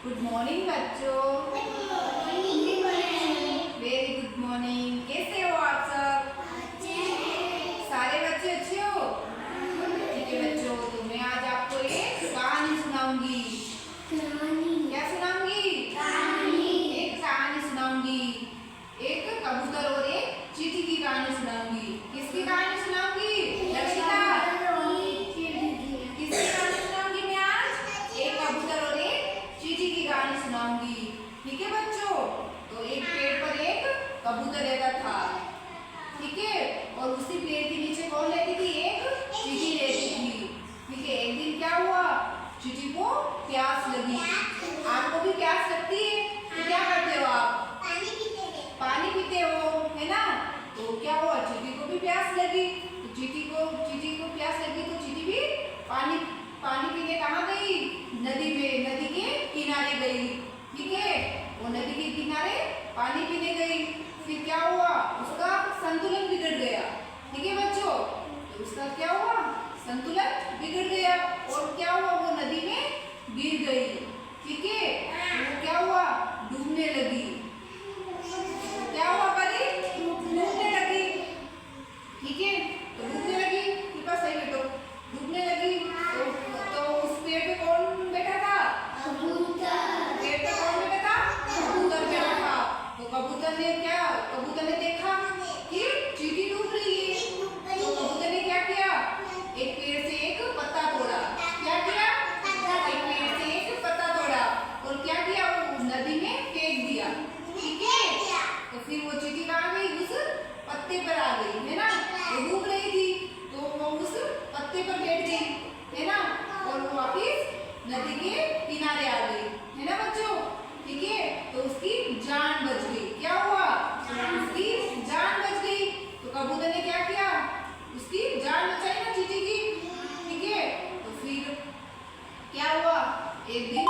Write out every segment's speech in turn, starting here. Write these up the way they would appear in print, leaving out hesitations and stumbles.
Good morning बच्चों। Very good morning. कैसे हो आप सब? सारे बच्चे अच्छे हो? ठीक है बच्चों, तो मैं आज आपको एक कहानी सुनाऊंगी। क्या सुनाऊंगी? एक कहानी सुनाऊंगी। एक कबूतर और एक चींटी की कहानी सुनाऊंगी। किसकी कहानी सुनाऊंगी? लक्षिता। किसकी कहानी सुनाऊंगी मैं आज? एक कबूतर और एक चींटी की कहानी सुनाऊंगी। ठीक है बच्चों, तो एक पेड़ पर एक कबूतर रहता था। ठीक है, और उसी पेड़ के नीचे कौन रहती थी? एक चींटी रहती थी। ठीक है, एक दिन क्या हुआ, चींटी को प्यास लगी। आपको भी प्यास लगती है तो क्या करते हो आप? पानी पीते हो, है ना? तो क्या हुआ, चींटी को भी प्यास लगी। तो चींटी को प्यास लगी तो चींटी भी पानी पीने कहाँ गई? नदी में, नदी के किनारे गई। ठीक है, वो नदी के किनारे पानी पीने गई। फिर क्या हुआ, उसका संतुलन बिगड़ गया। ठीक है बच्चों, तो उसका क्या हुआ, संतुलन बिगड़ गया और क्या हुआ, वो नदी में गिर गई। ठीक है, वो क्या हुआ, डूबने लगी। क्या हुआ परी? डूबने लगी। ठीक है, तो डूबने लगी, कृपा सही बैठो। डूबने लगी तो उस पेड़ पे कौन बैठा था? पेड़ पे कौन बैठा था? कबूतर बैठा था। तो कबूतर ने देखा कि चींटी डूब रही है। तो कबूतर ने क्या किया, एक पेड़ से एक पत्ता तोड़ा। क्या किया? एक पेड़ से एक पत्ता तोड़ा और क्या किया, वो नदी में फेंक दिया। ठीक है, तो फिर वो चींटी कहाँ गई? उस पत्ते पर आ गई, है ना? वो डूब रही थी तो वो उस पत्ते पर बैठ गई, है ना? और वो वापिस नदी के किनारे आ गई, है ना बच्चों? ठीक है, तो उसकी जान बच गई। क्या हुआ, उसकी जान बच गई। तो कबूतर ने क्या किया, उसकी जान बचाई ना चींटी की। ठीक है, तो फिर क्या हुआ, एक दिन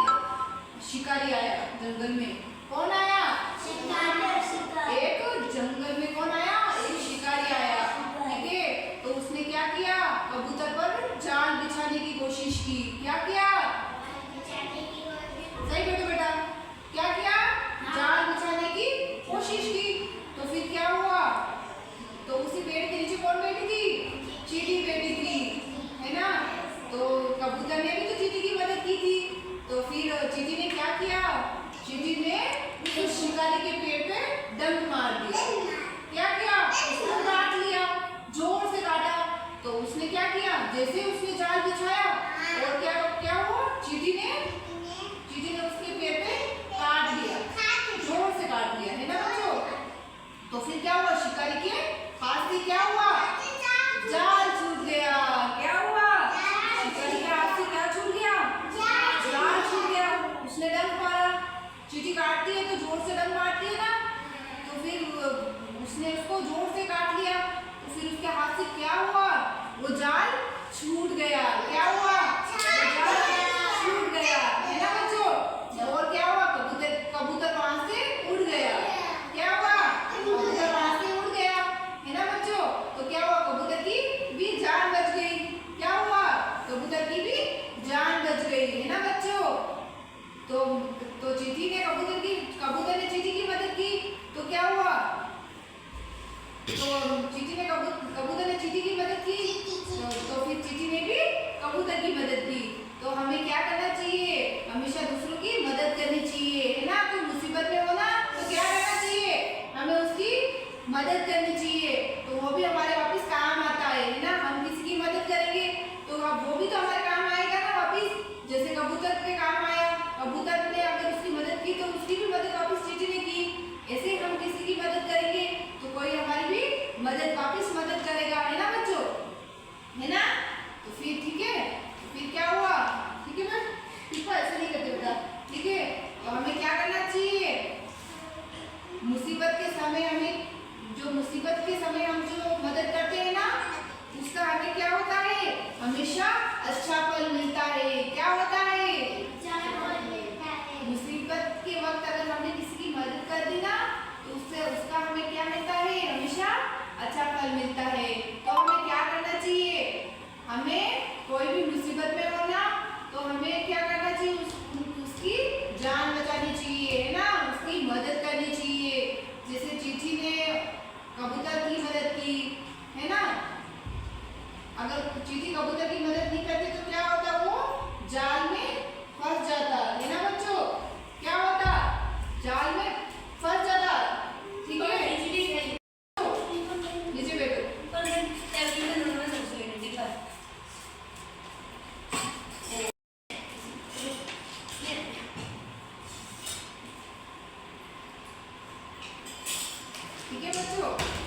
शिकारी आया जंगल में। कौन आया? एक जंगल में कौन आया? एक शिकारी आया। ठीक है, तो उसने क्या किया, कबूतर पर जाल बिछाने की कोशिश की। क्या किया? सही बैठो बेटा। क्या किया? जाल बिछाने की कोशिश की। तो फिर क्या हुआ, तो उसी पेड़ के नीचे कौन बैठी थी? चींटी बैठी थी, है ना? तो कबूतर ने भी तो चींटी की मदद की थी। तो फिर चींटी ने क्या किया, चींटी ने उस शिकारी के पेड़ पे डंक मार दिया। क्या किया, उसको काट लिया, जोर से काटा। तो उसने क्या किया, जैसे उसने जाल बिछाया और क्या हुआ, चींटी ने उसके पेड़ पे काट दिया, जोर से काट दिया, है ना बच्चों? तो फिर क्या हुआ, शिकारी के हाथ से क्या हुआ, जाल छूट गया। क्या हुआ, शिकारी के हाथ से क्या छूट गया? जाल छूट गया। उसने डंक मारा, चींटी काटती है तो जोर से डंक मारती है ना, तो फिर उसने उसको जोर से काट लिया। तो फिर उसके हाथ से क्या हुआ, वो जाल छूट गया। क्या हुआ, वो जाल छूट गया, है ना बच्चों? और क्या हुआ, कबूतर वहां से उड़ गया। क्या हुआ, कबूतर वहां से उड़ गया, है ना बच्चों? तो क्या हुआ, कबूतर की भी जान बच गई। क्या हुआ, कबूतर की भी जान बच गई, है ना बच्चों? तो चींटी ने कबूतर ने चींटी की मदद की। तो क्या हुआ, तो कबूतर ने चींटी की मदद की। तो फिर चींटी ने भी कबूतर की मदद की। तो हमें क्या करना चाहिए, हमेशा दूसरों की मदद करनी चाहिए, है ना? कोई मुसीबत में हो ना तो क्या करना चाहिए, हमें उसकी मदद करनी चाहिए। तो वो भी हमारे वापस काम आता है ना? हम किसी की मदद करेंगे तो अब वो भी तो हमारे काम आएगा ना वापिस। जैसे कबूतर के काम आया, कबूतर ने अगर उसकी मदद की तो उसकी भी मदद वापस चींटी ने की। ऐसे हम किसी की मदद करेंगे तो कोई हमारी भी वापस मदद करेगा, है ना बच्चों? है ना? तो फिर ठीक है, तो फिर क्या हुआ, ठीक है ना? इसको ऐसे नहीं करते बेटा। ठीक है, तो हमें क्या करना चाहिए, मुसीबत के समय हम जो मदद करते हैं ना, उसका हमें क्या होता है, हमेशा अच्छा फल मिलता है। क्या होता है? मुसीबत के वक्त अगर हमने किसी की मदद कर दी ना तो उसका हमें क्या मिलता है, हमेशा अच्छा फल मिलता है। तो हमें क्या करना चाहिए, हमें कोई भी मुसीबत में हो ना तो हमें क्या करना चाहिए, उसकी जान चींटी कबूतर की मदद नहीं करती तो क्या होता, वो जाल में फंस जाता है ना बच्चों। क्या होता, जाल में फंस जाता। ठीक है, नीचे बैठो। ठीक है बच्चों।